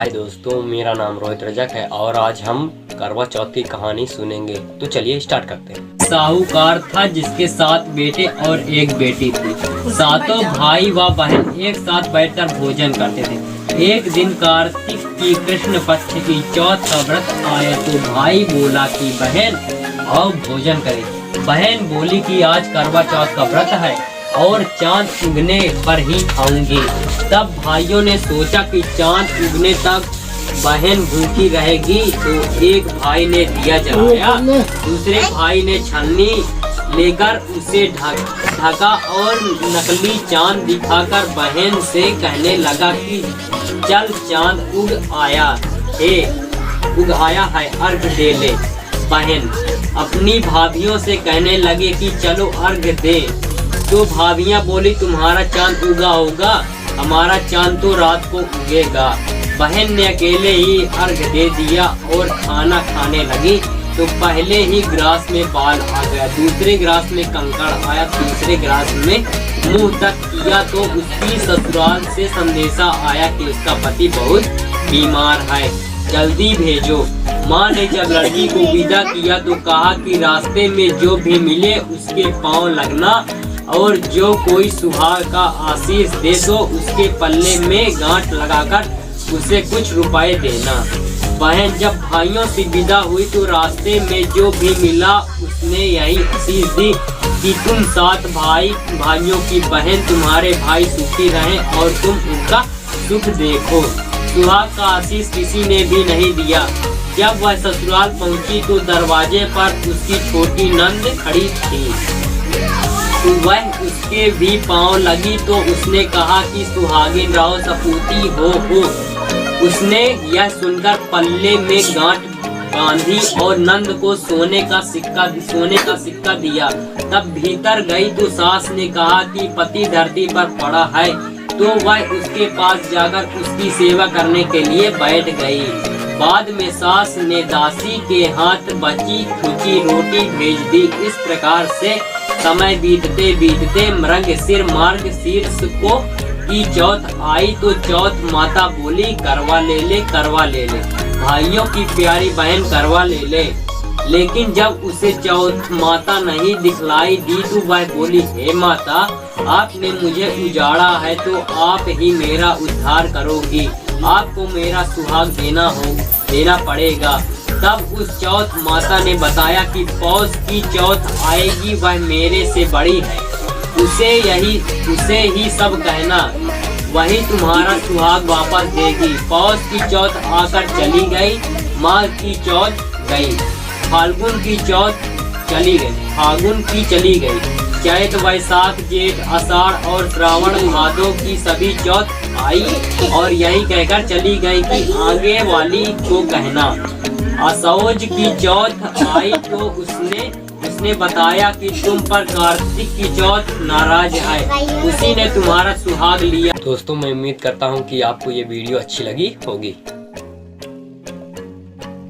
हाय दोस्तों, मेरा नाम रोहित रजक है और आज हम करवा चौथ की कहानी सुनेंगे। तो चलिए स्टार्ट करते हैं। साहूकार था जिसके 7 बेटे और 1 बेटी थी। सातों भाई व बहन एक साथ बैठकर भोजन करते थे। एक दिन कार्तिक की कृष्ण पक्ष की चौथ का व्रत आया तो भाई बोला कि बहन आओ भोजन करें। बहन बोली कि आज करवा चौथ का व्रत है और चांद उगने पर ही खाऊंगी। तब भाइयों ने सोचा कि चांद उगने तक बहन भूखी रहेगी, तो एक भाई ने दिया जलाया, दूसरे भाई ने छन्नी लेकर उसे ढका और नकली चांद दिखाकर बहन से कहने लगा कि चल चांद उग आया है, अर्घ दे ले। बहन अपनी भाभियों से कहने लगे कि चलो अर्घ दे। तो भाभियां बोली तुम्हारा चांद उगा होगा, हमारा चांद तो रात को उगेगा। बहन ने अकेले ही अर्घ दे दिया और खाना खाने लगी तो पहले ही ग्रास में बाल आ गया, दूसरे ग्रास में कंकड़ आया, तीसरे ग्रास में मुंह तक किया तो उसकी ससुराल से संदेशा आया कि उसका पति बहुत बीमार है, जल्दी भेजो। माँ ने जब लड़की को विदा किया तो कहा कि रास्ते में जो भी मिले उसके पाँव लगना और जो कोई सुहाग का आशीष दे तो उसके पल्ले में गांठ लगाकर उसे कुछ रुपए देना। बहन जब भाइयों से विदा हुई तो रास्ते में जो भी मिला उसने यही आशीष दी कि तुम 7 भाइयों की बहन, तुम्हारे भाई सुखी रहें और तुम उनका सुख देखो। सुहाग का आशीष किसी ने भी नहीं दिया। जब वह ससुराल पहुंची तो दरवाजे पर उसकी छोटी नंद खड़ी थी। तो वह उसके भी पाँव लगी तो उसने कहा कि सुहागिन रहो, सपूती हो। उसने यह सुनकर पल्ले में गांठ बांधी और नंद को सोने का सिक्का दिया। तब भीतर गई तो सास ने कहा कि पति धरती पर पड़ा है, तो वह उसके पास जाकर उसकी सेवा करने के लिए बैठ गई। बाद में सास ने दासी के हाथ बची खुची रोटी भेज दी। इस प्रकार से समय बीतते बीतते मार्ग शीर्ष को की चौथ आई तो चौथ माता बोली करवा ले ले। भाइयों की प्यारी बहन करवा ले ले। लेकिन जब उसे चौथ माता नहीं दिखलाई दी तो वह बोली हे माता, आपने मुझे उजाड़ा है तो आप ही मेरा उद्धार करोगी, आपको मेरा सुहाग देना पड़ेगा। तब उस चौथ माता ने बताया कि पौष की चौथ आएगी, वह मेरे से बड़ी है, उसे ही सब कहना, वही तुम्हारा सुहाग वापस देगी। पौष की चौथ आकर चली गई, माघ की चौथ गई, फाल्गुन की चली गई, चैत वैशाख जेठ आषाढ़ और श्रावण भादों की सभी चौथ आई और यही कहकर चली गई कि आगे वाली को कहना। असौज की चौथ आई तो उसने बताया कि तुम पर कार्तिक की चौथ नाराज है, उसी ने तुम्हारा सुहाग लिया। दोस्तों, मैं उम्मीद करता हूँ कि आपको ये वीडियो अच्छी लगी होगी।